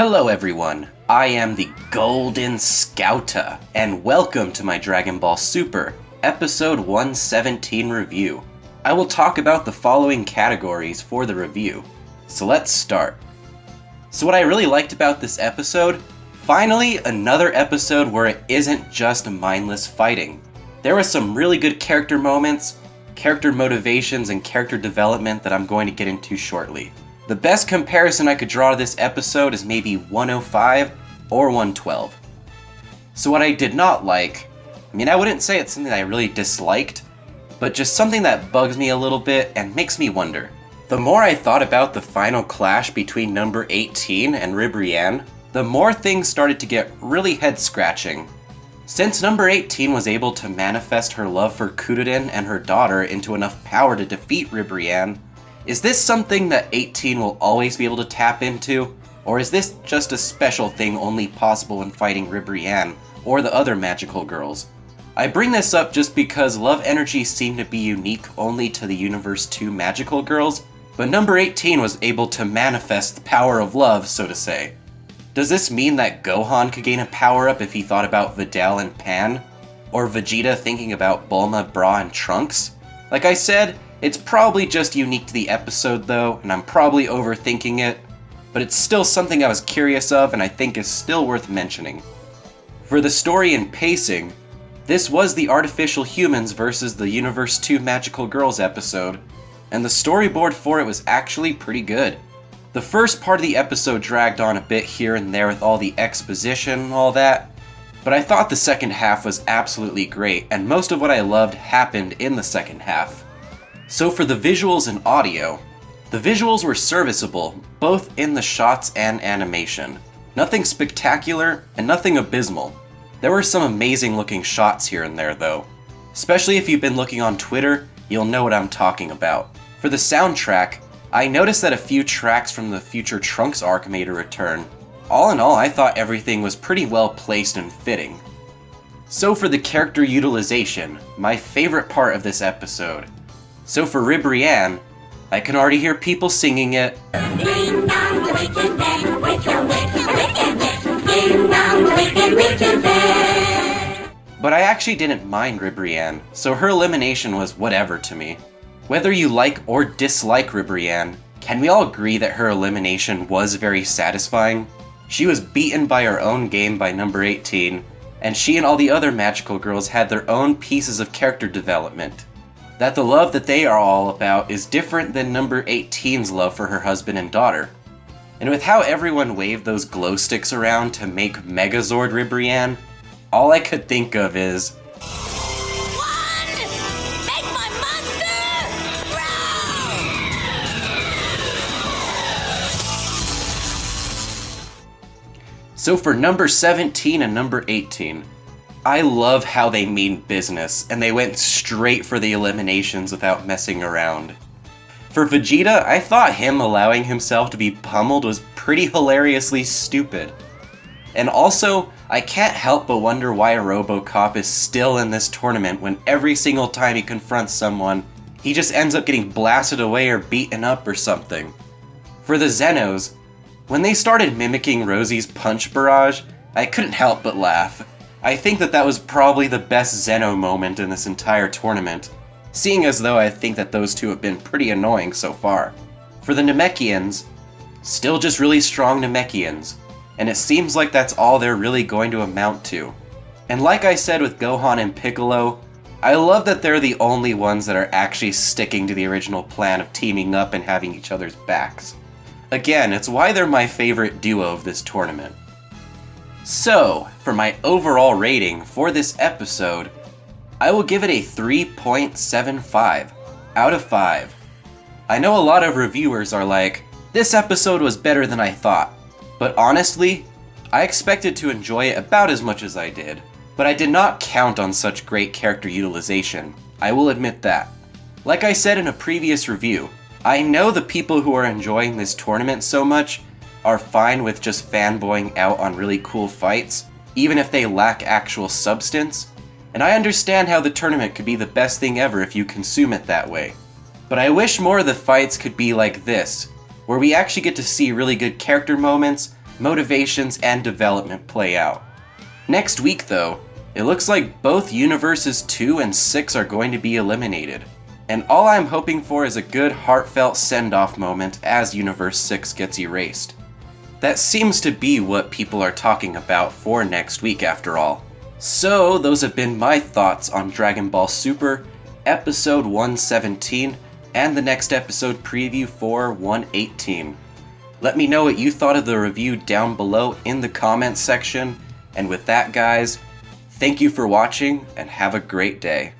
Hello everyone, I am the Golden Scouta, and welcome to my Dragon Ball Super, episode 117 review. I will talk about the following categories for the review, so let's start. So what I really liked about this episode, finally another episode where it isn't just mindless fighting. There were some really good character moments, character motivations, and character development that I'm going to get into shortly. The best comparison I could draw to this episode is maybe 105 or 112. So what I did not like, I wouldn't say it's something I really disliked, but just something that bugs me a little bit and makes me wonder. The more I thought about the final clash between number 18 and Ribrianne, the more things started to get really head-scratching. Since number 18 was able to manifest her love for Kuderen and her daughter into enough power to defeat Ribrianne, is this something that 18 will always be able to tap into? Or is this just a special thing only possible when fighting Ribrianne or the other magical girls? I bring this up just because love energy seemed to be unique only to the Universe 2 magical girls, but number 18 was able to manifest the power of love, so to say. Does this mean that Gohan could gain a power-up if he thought about Videl and Pan? Or Vegeta thinking about Bulma, Bra, and Trunks? Like I said, it's probably just unique to the episode though, and I'm probably overthinking it, but it's still something I was curious of and I think is still worth mentioning. For the story and pacing, this was the Artificial Humans versus the Universe 2 Magical Girls episode, and the storyboard for it was actually pretty good. The first part of the episode dragged on a bit here and there with all the exposition and all that, but I thought the second half was absolutely great, and most of what I loved happened in the second half. So for the visuals and audio, the visuals were serviceable, both in the shots and animation. Nothing spectacular, and nothing abysmal. There were some amazing looking shots here and there though. Especially if you've been looking on Twitter, you'll know what I'm talking about. For the soundtrack, I noticed that a few tracks from the future Trunks arc made a return. All in all, I thought everything was pretty well placed and fitting. So for the character utilization, my favorite part of this episode. So for Ribrianne, I can already hear people singing it. But I actually didn't mind Ribrianne, so her elimination was whatever to me. Whether you like or dislike Ribrianne, can we all agree that her elimination was very satisfying? She was beaten by her own game by number 18, and she and all the other magical girls had their own pieces of character development. That the love that they are all about is different than number 18's love for her husband and daughter. And with how everyone waved those glow sticks around to make Megazord Ribrianne, all I could think of is, One! Make my monster grow! So for number 17 and number 18, I love how they mean business, and they went straight for the eliminations without messing around. For Vegeta, I thought him allowing himself to be pummeled was pretty hilariously stupid. And also, I can't help but wonder why RoboCop is still in this tournament when every single time he confronts someone, he just ends up getting blasted away or beaten up or something. For the Xenos, when they started mimicking Rosie's punch barrage, I couldn't help but laugh. I think that was probably the best Xeno moment in this entire tournament, seeing as though I think that those two have been pretty annoying so far. For the Namekians, still just really strong Namekians, and it seems like that's all they're really going to amount to. And like I said with Gohan and Piccolo, I love that they're the only ones that are actually sticking to the original plan of teaming up and having each other's backs. Again, it's why they're my favorite duo of this tournament. So, for my overall rating for this episode, I will give it a 3.75 out of 5. I know a lot of reviewers are like, this episode was better than I thought, but honestly, I expected to enjoy it about as much as I did, but I did not count on such great character utilization, I will admit that. Like I said in a previous review, I know the people who are enjoying this tournament so much are fine with just fanboying out on really cool fights, even if they lack actual substance, and I understand how the tournament could be the best thing ever if you consume it that way. But I wish more of the fights could be like this, where we actually get to see really good character moments, motivations, and development play out. Next week, though, it looks like both Universes 2 and 6 are going to be eliminated, and all I'm hoping for is a good heartfelt send-off moment as Universe 6 gets erased. That seems to be what people are talking about for next week after all. So those have been my thoughts on Dragon Ball Super Episode 117 and the next episode preview for 118. Let me know what you thought of the review down below in the comments section, and with that guys, thank you for watching and have a great day.